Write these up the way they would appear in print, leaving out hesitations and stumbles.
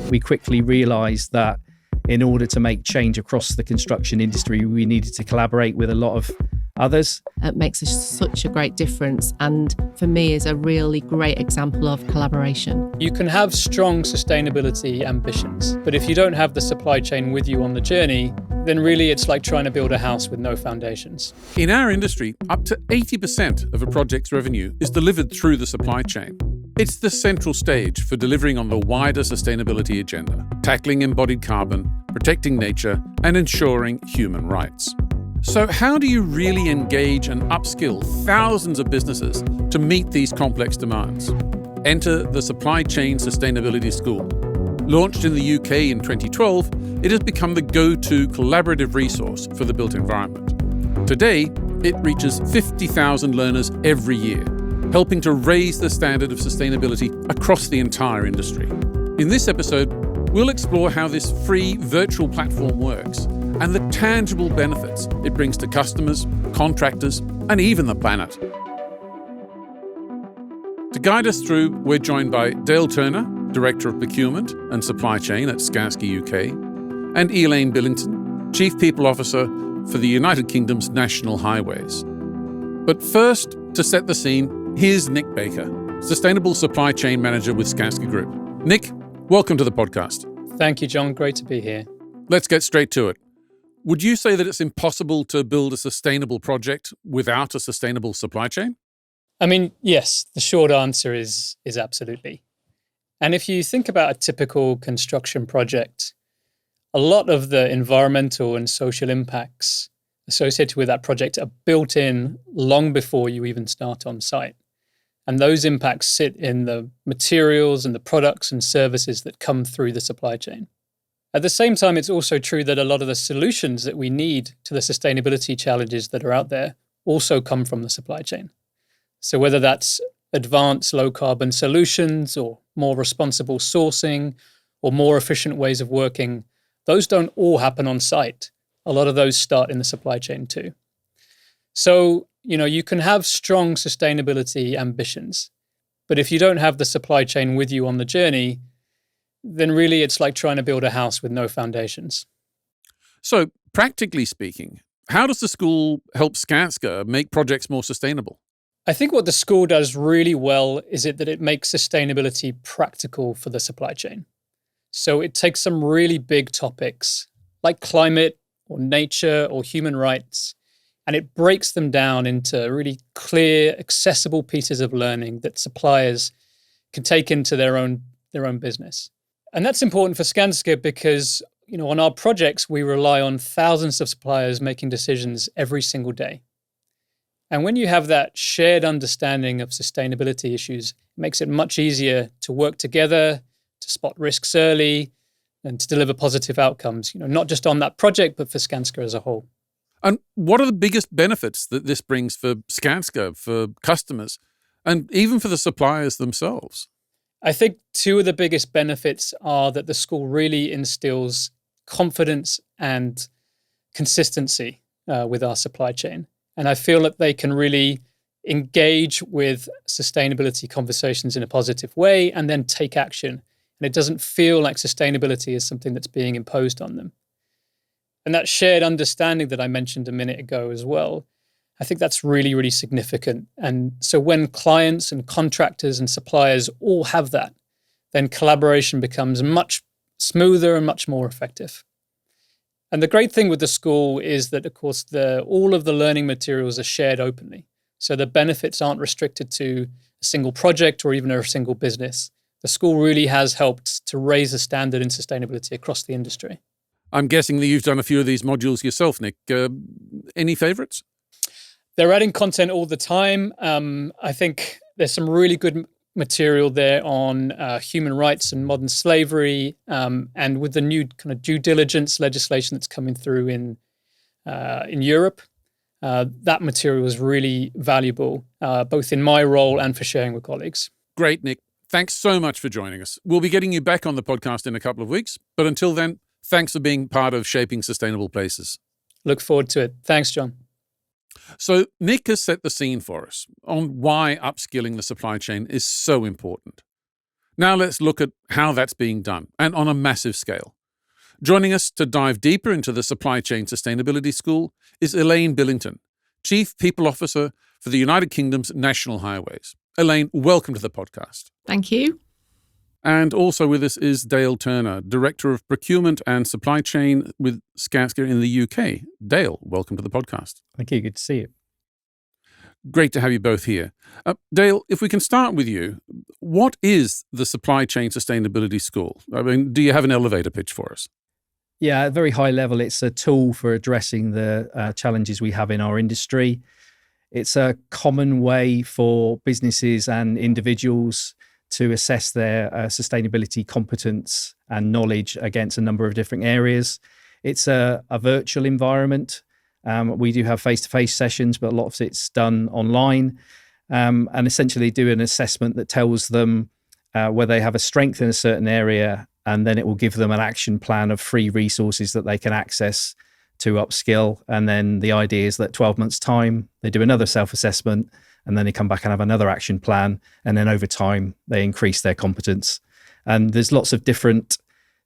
We quickly realised that in order to make change across the construction industry, we needed to collaborate with a lot of others. It makes such a great difference, and for me is a really great example of collaboration. You can have strong sustainability ambitions, but if you don't have the supply chain with you on the journey, then really it's like trying to build a house with no foundations. In our industry, up to 80% of a project's revenue is delivered through the supply chain. It's the central stage for delivering on the wider sustainability agenda, tackling embodied carbon, protecting nature, and ensuring human rights. So how do you really engage and upskill thousands of businesses to meet these complex demands? Enter the Supply Chain Sustainability School. Launched in the UK in 2012, it has become the go-to collaborative resource for the built environment. Today, it reaches 50,000 learners every year, helping to raise the standard of sustainability across the entire industry. In this episode, we'll explore how this free virtual platform works and the tangible benefits it brings to customers, contractors, and even the planet. To guide us through, we're joined by Dale Turner, Director of Procurement and Supply Chain at Skanska UK, and Elaine Billington, Chief People Officer for the United Kingdom's National Highways. But first, to set the scene, here's Nick Baker, Sustainable Supply Chain Manager with Skanska Group. Nick, welcome to the podcast. Thank you, John. Great to be here. Let's get straight to it. Would you say that it's impossible to build a sustainable project without a sustainable supply chain? I mean, yes, the short answer is absolutely. And if you think about a typical construction project, a lot of the environmental and social impacts associated with that project are built in long before you even start on site. And those impacts sit in the materials and the products and services that come through the supply chain. At the same time, it's also true that a lot of the solutions that we need to the sustainability challenges that are out there also come from the supply chain. So whether that's advanced low-carbon solutions or more responsible sourcing or more efficient ways of working, those don't all happen on site. A lot of those start in the supply chain too. So, you can have strong sustainability ambitions, but if you don't have the supply chain with you on the journey, then really it's like trying to build a house with no foundations. So, practically speaking, how does the school help Skanska make projects more sustainable? I think what the school does really well is that it makes sustainability practical for the supply chain. So it takes some really big topics like climate or nature or human rights, and it breaks them down into really clear, accessible pieces of learning that suppliers can take into their own business. And that's important for Skanska because, on our projects, we rely on thousands of suppliers making decisions every single day. And when you have that shared understanding of sustainability issues, it makes it much easier to work together, to spot risks early, and to deliver positive outcomes, not just on that project, but for Skanska as a whole. And what are the biggest benefits that this brings for Skanska, for customers, and even for the suppliers themselves? I think two of the biggest benefits are that the school really instills confidence and consistency with our supply chain. And I feel that they can really engage with sustainability conversations in a positive way and then take action. And it doesn't feel like sustainability is something that's being imposed on them. And that shared understanding that I mentioned a minute ago as well, I think that's really, really significant. And so when clients and contractors and suppliers all have that, then collaboration becomes much smoother and much more effective. And the great thing with the school is that, of course, all of the learning materials are shared openly. So the benefits aren't restricted to a single project or even a single business. The school really has helped to raise the standard in sustainability across the industry. I'm guessing that you've done a few of these modules yourself, Nick. Any favourites? They're adding content all the time. I think there's some really good material there on human rights and modern slavery, and with the new kind of due diligence legislation that's coming through in Europe. That material is really valuable, both in my role and for sharing with colleagues. Great, Nick. Thanks so much for joining us. We'll be getting you back on the podcast in a couple of weeks, but until then, thanks for being part of Shaping Sustainable Places. Look forward to it. Thanks, John. So Nick has set the scene for us on why upskilling the supply chain is so important. Now let's look at how that's being done, and on a massive scale. Joining us to dive deeper into the Supply Chain Sustainability School is Elaine Billington, Chief People Officer for the United Kingdom's National Highways. Elaine, welcome to the podcast. Thank you. And also with us is Dale Turner, Director of Procurement and Supply Chain with Skanska in the UK. Dale, welcome to the podcast. Thank you. Good to see you. Great to have you both here. Dale, if we can start with you, what is the Supply Chain Sustainability School? I mean, do you have an elevator pitch for us? Yeah, at a very high level, it's a tool for addressing the challenges we have in our industry. It's a common way for businesses and individuals to assess their sustainability competence and knowledge against a number of different areas. It's a virtual environment. We do have face-to-face sessions, but a lot of it's done online, and essentially do an assessment that tells them where they have a strength in a certain area, and then it will give them an action plan of free resources that they can access to upskill. And then the idea is that 12 months' time, they do another self-assessment, and then they come back and have another action plan. And then over time, they increase their competence. And there's lots of different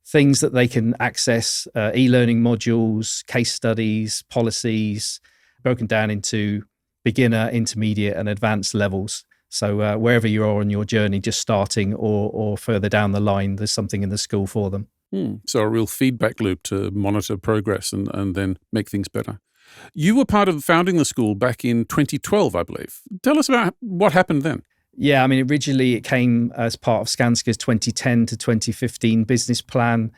things that they can access, e-learning modules, case studies, policies, broken down into beginner, intermediate, and advanced levels. So wherever you are on your journey, just starting or further down the line, there's something in the school for them. So a real feedback loop to monitor progress and then make things better. You were part of founding the school back in 2012, I believe. Tell us about what happened then. Yeah, I mean, originally it came as part of Skanska's 2010 to 2015 business plan.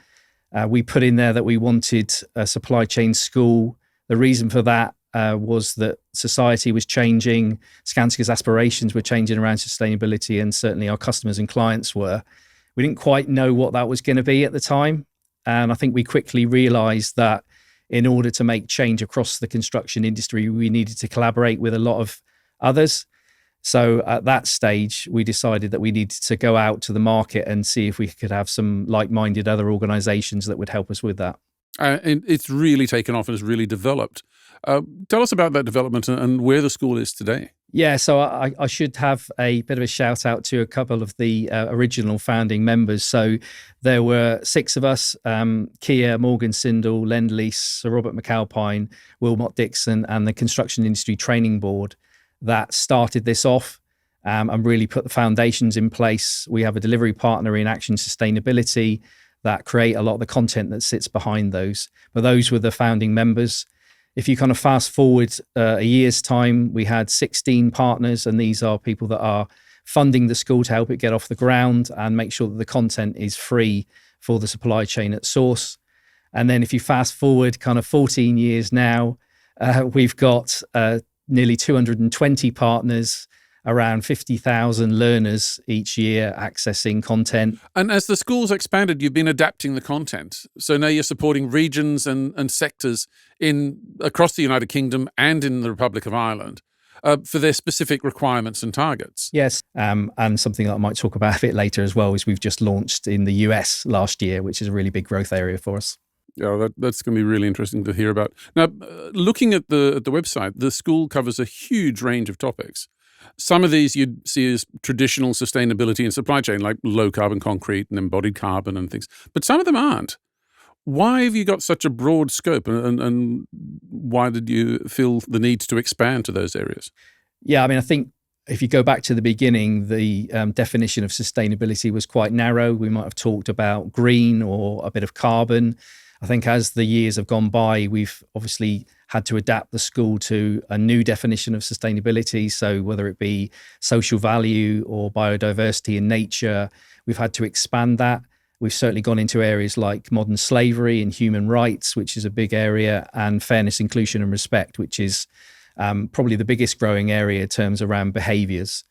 We put in there that we wanted a supply chain school. The reason for that was that society was changing. Skanska's aspirations were changing around sustainability, and certainly our customers and clients were. We didn't quite know what that was going to be at the time. And I think we quickly realized that in order to make change across the construction industry, we needed to collaborate with a lot of others. So at that stage, we decided that we needed to go out to the market and see if we could have some like-minded other organizations that would help us with that. And it's really taken off and has really developed. Tell us about that development and where the school is today. Yeah, so I should have a bit of a shout out to a couple of the original founding members. So there were 6 of us, Kia, Morgan Sindel, Lend-Lease, Sir Robert McAlpine, Wilmot Dixon, and the Construction Industry Training Board that started this off and really put the foundations in place. We have a delivery partner in Action Sustainability that create a lot of the content that sits behind those. But those were the founding members. If you kind of fast forward a year's time, we had 16 partners, and these are people that are funding the school to help it get off the ground and make sure that the content is free for the supply chain at source. And then if you fast forward kind of 14 years now, we've got nearly 220 partners, around 50,000 learners each year accessing content. And as the school's expanded, you've been adapting the content. So now you're supporting regions and sectors across the United Kingdom and in the Republic of Ireland for their specific requirements and targets. Yes, and something that I might talk about a bit later as well is we've just launched in the US last year, which is a really big growth area for us. Yeah, that's going to be really interesting to hear about. Now, looking at the website, the school covers a huge range of topics. Some of these you'd see as traditional sustainability and supply chain, like low carbon concrete and embodied carbon and things, but some of them aren't. Why have you got such a broad scope, and why did you feel the need to expand to those areas? Yeah, I mean, I think if you go back to the beginning, the definition of sustainability was quite narrow. We might have talked about green or a bit of carbon. I think as the years have gone by, we've obviously had to adapt the school to a new definition of sustainability. So whether it be social value or biodiversity in nature, we've had to expand that. We've certainly gone into areas like modern slavery and human rights, which is a big area, and fairness, inclusion and respect, which is probably the biggest growing area in terms around behaviours.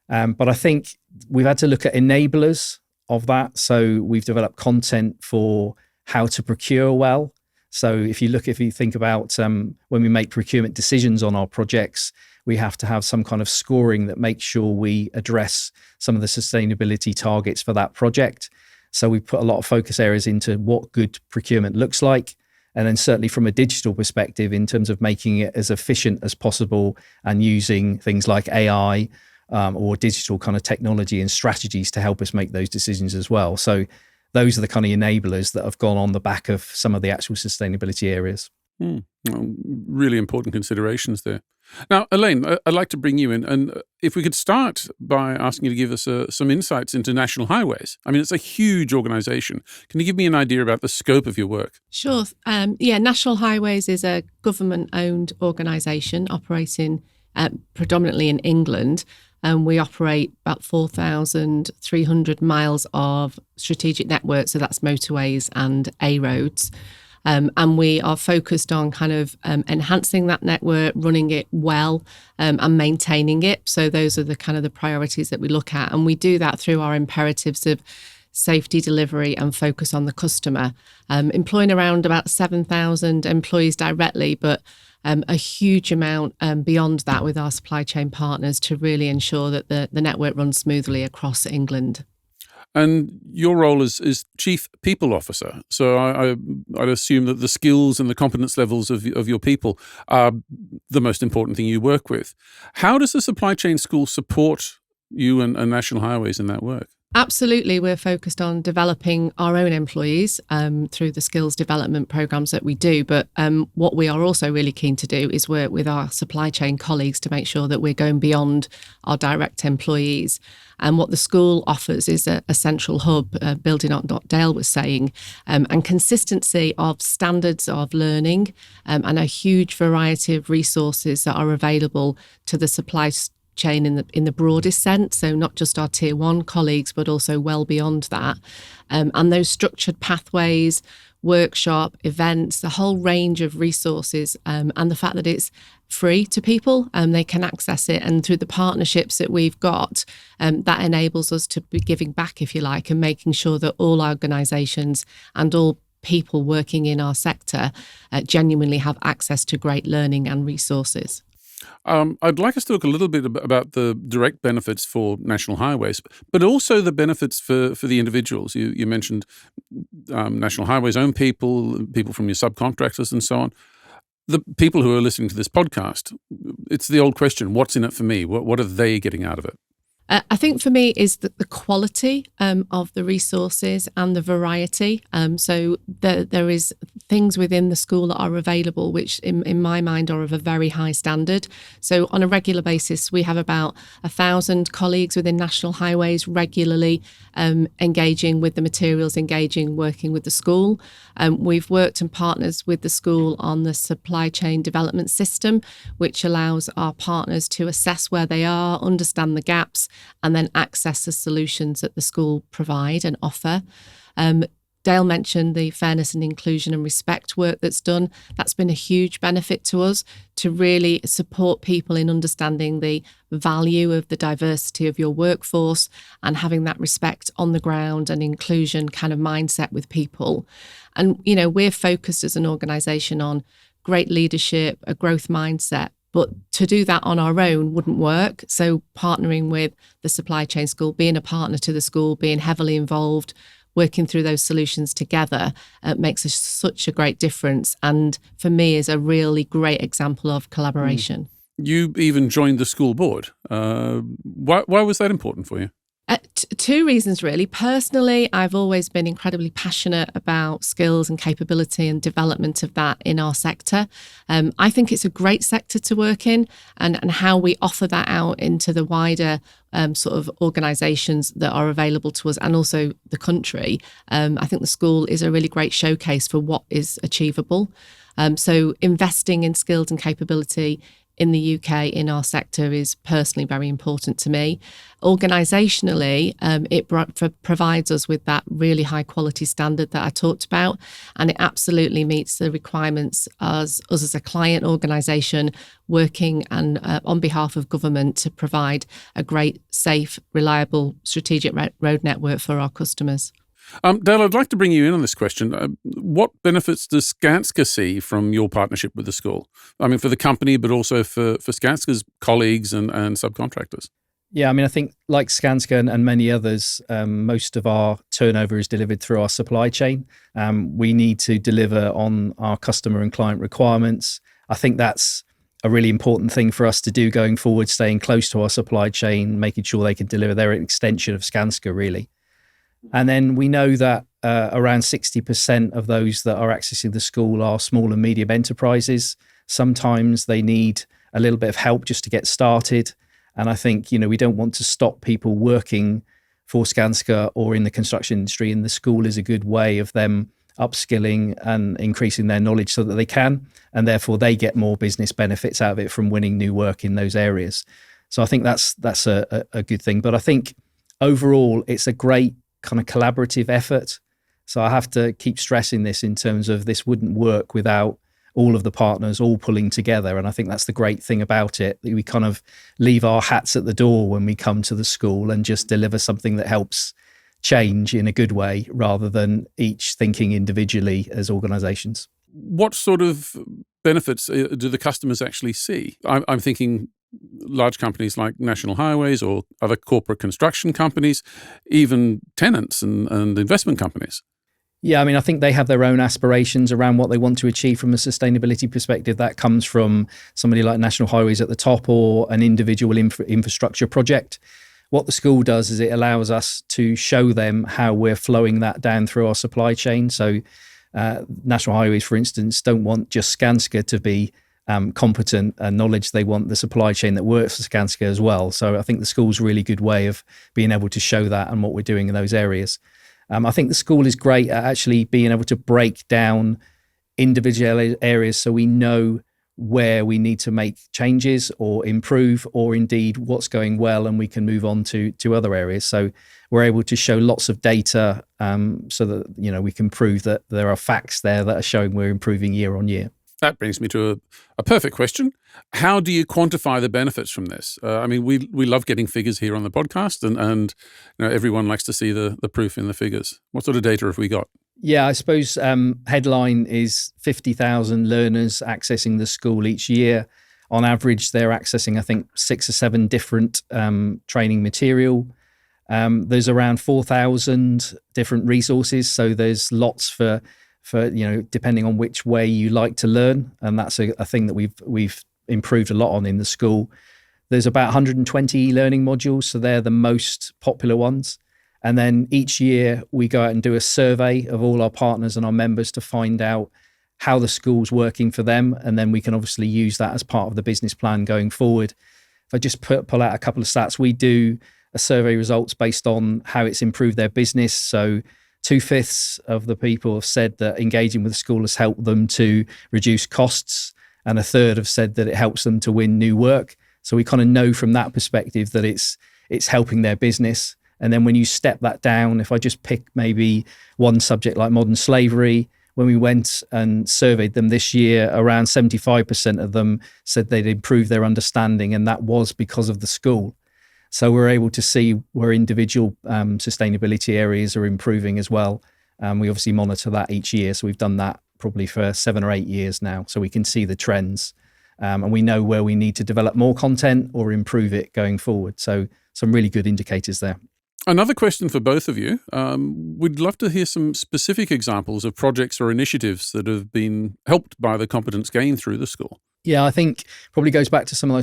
But I think we've had to look at enablers of that. So we've developed content for how to procure well. So if you think about when we make procurement decisions on our projects, we have to have some kind of scoring that makes sure we address some of the sustainability targets for that project. So we put a lot of focus areas into what good procurement looks like. And then certainly from a digital perspective, in terms of making it as efficient as possible and using things like AI or digital kind of technology and strategies to help us make those decisions as well. So those are the kind of enablers that have gone on the back of some of the actual sustainability areas. Well, really important considerations there. Now, Elaine, I'd like to bring you in, and if we could start by asking you to give us some insights into National Highways. I mean, it's a huge organisation. Can you give me an idea about the scope of your work? Sure. National Highways is a government-owned organisation operating predominantly in England. We operate about 4,300 miles of strategic network, so that's motorways and A roads. And we are focused on kind of enhancing that network, running it well, and maintaining it. So those are the kind of the priorities that we look at. And we do that through our imperatives of safety, delivery, and focus on the customer, employing around about 7,000 employees directly, but a huge amount beyond that with our supply chain partners to really ensure that the network runs smoothly across England. And your role is Chief People Officer. So I'd assume that the skills and the competence levels of your people are the most important thing you work with. How does the supply chain school support you and National Highways in that work? Absolutely. We're focused on developing our own employees through the skills development programs that we do. But what we are also really keen to do is work with our supply chain colleagues to make sure that we're going beyond our direct employees. And what the school offers is a central hub, building on what Dale was saying, and consistency of standards of learning and a huge variety of resources that are available to the supply chain in the broadest sense, so not just our tier one colleagues, but also well beyond that. And those structured pathways, workshop, events, the whole range of resources, and the fact that it's free to people, they can access it. And through the partnerships that we've got, that enables us to be giving back, if you like, and making sure that all organisations and all people working in our sector genuinely have access to great learning and resources. I'd like us to talk a little bit about the direct benefits for National Highways, but also the benefits for the individuals. You mentioned National Highways' own people from your subcontractors and so on. The people who are listening to this podcast, it's the old question, what's in it for me? What are they getting out of it? I think for me is the quality of the resources and the variety. So there is things within the school that are available, which in my mind are of a very high standard. So on a regular basis, we have about 1,000 colleagues within National Highways regularly engaging with the materials, working with the school. We've worked and partners with the school on the supply chain development system, which allows our partners to assess where they are, understand the gaps, and then access the solutions that the school provide and offer. Dale mentioned the fairness and inclusion and respect work that's done. That's been a huge benefit to us to really support people in understanding the value of the diversity of your workforce and having that respect on the ground and inclusion kind of mindset with people. And, we're focused as an organisation on great leadership, a growth mindset. But to do that on our own wouldn't work. So partnering with the supply chain school, being a partner to the school, being heavily involved, working through those solutions together makes such a great difference. And for me is a really great example of collaboration. You even joined the school board. Why was that important for you? Two reasons, really. Personally, I've always been incredibly passionate about skills and capability and development of that in our sector. I think it's a great sector to work in, and how we offer that out into the wider sort of organisations that are available to us and also the country. I think the school is a really great showcase for what is achievable. So investing in skills and capability in the UK in our sector is personally very important to me. Organisationally, it provides us with that really high quality standard that I talked about, and it absolutely meets the requirements as us as a client organisation working and on behalf of government to provide a great, safe, reliable, strategic road network for our customers. Dale, I'd like to bring you in on this question. What benefits does Skanska see from your partnership with the school? I mean, for the company, but also for Skanska's colleagues and subcontractors. Yeah, I mean, I think like Skanska and many others, most of our turnover is delivered through our supply chain. We need to deliver on our customer and client requirements. I think that's a really important thing for us to do going forward, staying close to our supply chain, making sure they can deliver. They're an extension of Skanska, really. And then we know that around 60% of those that are accessing the school are small and medium enterprises. Sometimes they need a little bit of help just to get started. And I think, we don't want to stop people working for Skanska or in the construction industry. And the school is a good way of them upskilling and increasing their knowledge so that they can, and therefore they get more business benefits out of it from winning new work in those areas. So I think that's a good thing. But I think overall, it's a great kind of collaborative effort. So I have to keep stressing this in terms of this wouldn't work without all of the partners all pulling together. And I think that's the great thing about it, that we kind of leave our hats at the door when we come to the school and just deliver something that helps change in a good way rather than each thinking individually as organisations. What sort of benefits do the customers actually see? I'm thinking large companies like National Highways or other corporate construction companies, even tenants and investment companies. Yeah, I think they have their own aspirations around what they want to achieve from a sustainability perspective. That comes from somebody like National Highways at the top or an individual infrastructure project. What the school does is it allows us to show them how we're flowing that down through our supply chain. So National Highways, for instance, don't want just Skanska to be competent and knowledge. They want the supply chain that works for Skanska as well. So I think the school's a really good way of being able to show that and what we're doing in those areas. I think the school is great at actually being able to break down individual areas so we know where we need to make changes or improve, or indeed what's going well, and we can move on to other areas. So we're able to show lots of data so that we can prove that there are facts there that are showing we're improving year on year. That brings me to a perfect question. How do you quantify the benefits from this? We love getting figures here on the podcast, and everyone likes to see the proof in the figures. What sort of data have we got? Yeah, I suppose headline is 50,000 learners accessing the school each year. On average, they're accessing, I think, 6 or 7 different training material. There's around 4,000 different resources, so there's lots for depending on which way you like to learn, and that's a thing that we've improved a lot on in the school. There's about 120 learning modules, so they're the most popular ones. And then each year we go out and do a survey of all our partners and our members to find out how the school's working for them, and then we can obviously use that as part of the business plan going forward. If I just pull out a couple of stats, we do a survey results based on how it's improved their business. So 2/5 of the people have said that engaging with the school has helped them to reduce costs, and 1/3 have said that it helps them to win new work. So we kind of know from that perspective that it's helping their business. And then when you step that down, if I just pick maybe one subject like modern slavery, when we went and surveyed them this year, around 75% of them said they'd improved their understanding, and that was because of the school. So we're able to see where individual sustainability areas are improving as well. We obviously monitor that each year. So we've done that probably for 7 or 8 years now. So we can see the trends and we know where we need to develop more content or improve it going forward. So some really good indicators there. Another question for both of you. We'd love to hear some specific examples of projects or initiatives that have been helped by the competence gained through the school. Yeah, I think probably goes back to something I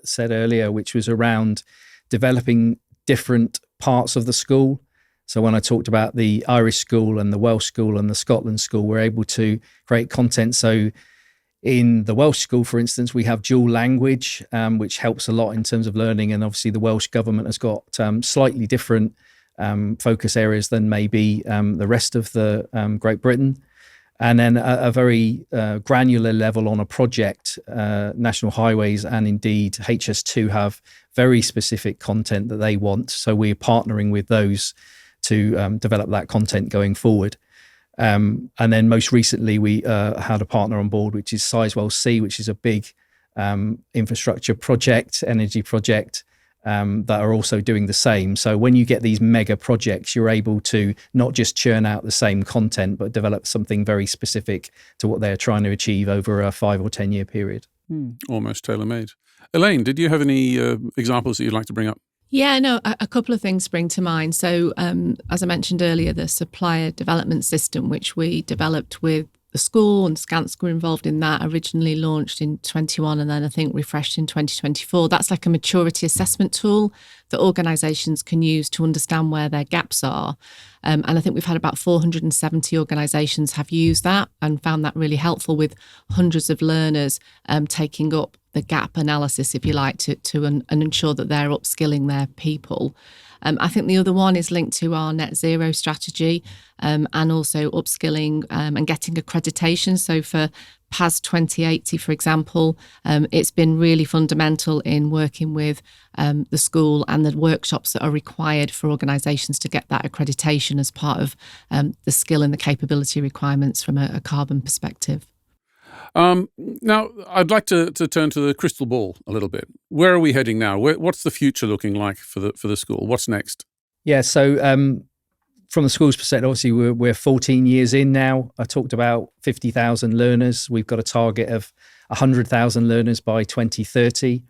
said earlier, which was around developing different parts of the school. So when I talked about the Irish school and the Welsh school and the Scotland school, we're able to create content. So in the Welsh school, for instance, we have dual language, which helps a lot in terms of learning. And obviously the Welsh government has got slightly different focus areas than maybe the rest of the Great Britain. And then a very granular level on a project, National Highways and indeed HS2 have very specific content that they want. So we're partnering with those to develop that content going forward. And then most recently, we had a partner on board, which is Sizewell C, which is a big infrastructure project, energy project, that are also doing the same. So when you get these mega projects, you're able to not just churn out the same content, but develop something very specific to what they're trying to achieve over a 5 or 10 year period. Almost tailor-made. Elaine, did you have any examples that you'd like to bring up? Yeah, no, a couple of things spring to mind. So as I mentioned earlier, the supplier development system, which we developed with the school, and Skanska were involved in that, originally launched in 21 and then I think refreshed in 2024. That's like a maturity assessment tool that organisations can use to understand where their gaps are. And I think we've had about 470 organisations have used that and found that really helpful, with hundreds of learners taking up the gap analysis, if you like, to ensure that they're upskilling their people. I think the other one is linked to our net zero strategy, and also upskilling and getting accreditation. So for PAS 2080, for example, it's been really fundamental in working with the school and the workshops that are required for organisations to get that accreditation as part of the skill and the capability requirements from a carbon perspective. Now, I'd like to turn to the crystal ball a little bit. Where are we heading now? What's the future looking like for the school? What's next? Yeah, so from the school's perspective, obviously we're 14 years in now. I talked about 50,000 learners. We've got a target of 100,000 learners by 2030.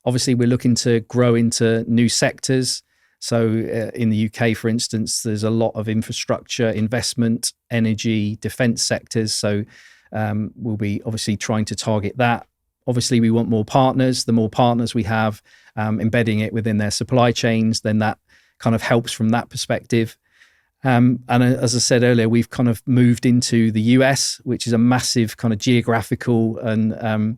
Obviously, we're looking to grow into new sectors. So in the UK, for instance, there's a lot of infrastructure, investment, energy, defence sectors. So we'll be obviously trying to target that. Obviously, we want more partners. The more partners we have, embedding it within their supply chains, then that kind of helps from that perspective. And as I said earlier, we've kind of moved into the US, which is a massive kind of geographical and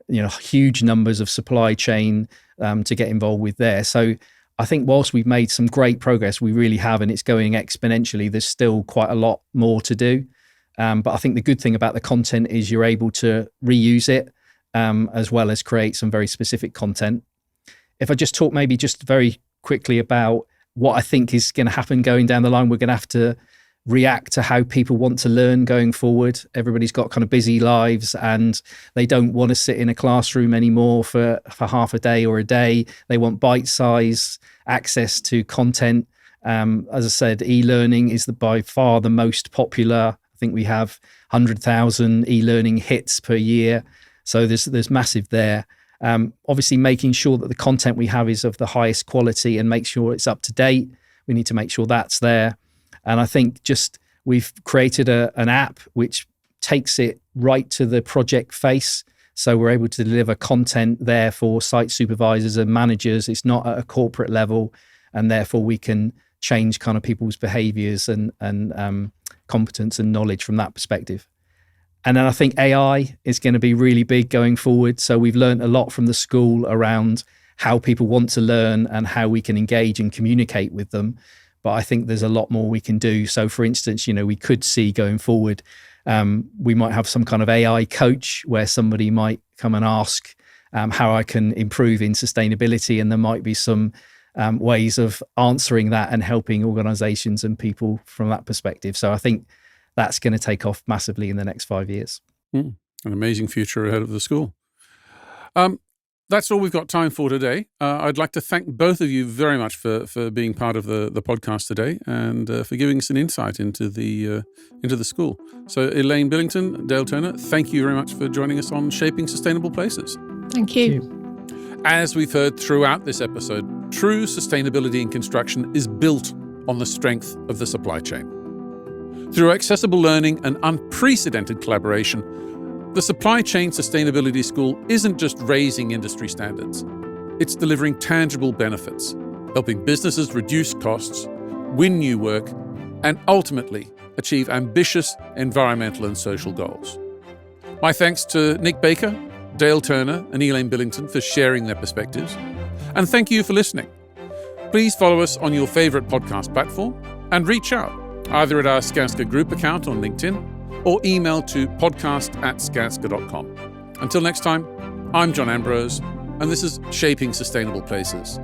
huge numbers of supply chain to get involved with there. So I think whilst we've made some great progress, we really have, and it's going exponentially, there's still quite a lot more to do. But I think the good thing about the content is you're able to reuse it, as well as create some very specific content. If I just talk maybe just very quickly about what I think is going to happen going down the line, we're going to have to react to how people want to learn going forward. Everybody's got kind of busy lives and they don't want to sit in a classroom anymore for half a day or a day. They want bite-sized access to content. As I said, e-learning is by far the most popular. I think we have 100,000 e-learning hits per year. So there's massive there. Obviously, making sure that the content we have is of the highest quality and make sure it's up to date. We need to make sure that's there. And I think just we've created an app which takes it right to the project face. So we're able to deliver content there for site supervisors and managers. It's not at a corporate level, and therefore we can change kind of people's behaviors and competence and knowledge from that perspective. And then I think AI is going to be really big going forward. So we've learned a lot from the school around how people want to learn and how we can engage and communicate with them. But I think there's a lot more we can do. So for instance, we could see going forward, we might have some kind of AI coach where somebody might come and ask how I can improve in sustainability. And there might be some ways of answering that and helping organizations and people from that perspective. So I think that's going to take off massively in the next 5 years. An amazing future ahead of the school. That's all we've got time for today. I'd like to thank both of you very much for being part of the podcast today and for giving us an insight into the school. So Elaine Billington, Dale Turner, thank you very much for joining us on Shaping Sustainable Places. Thank you. As we've heard throughout this episode, true sustainability in construction is built on the strength of the supply chain. Through accessible learning and unprecedented collaboration, the Supply Chain Sustainability School isn't just raising industry standards. It's delivering tangible benefits, helping businesses reduce costs, win new work, and ultimately achieve ambitious environmental and social goals. My thanks to Nick Baker, Dale Turner, and Elaine Billington for sharing their perspectives. And thank you for listening. Please follow us on your favorite podcast platform and reach out either at our Skanska Group account on LinkedIn or email to podcast@skanska.com. Until next time, I'm John Ambrose, and this is Shaping Sustainable Places.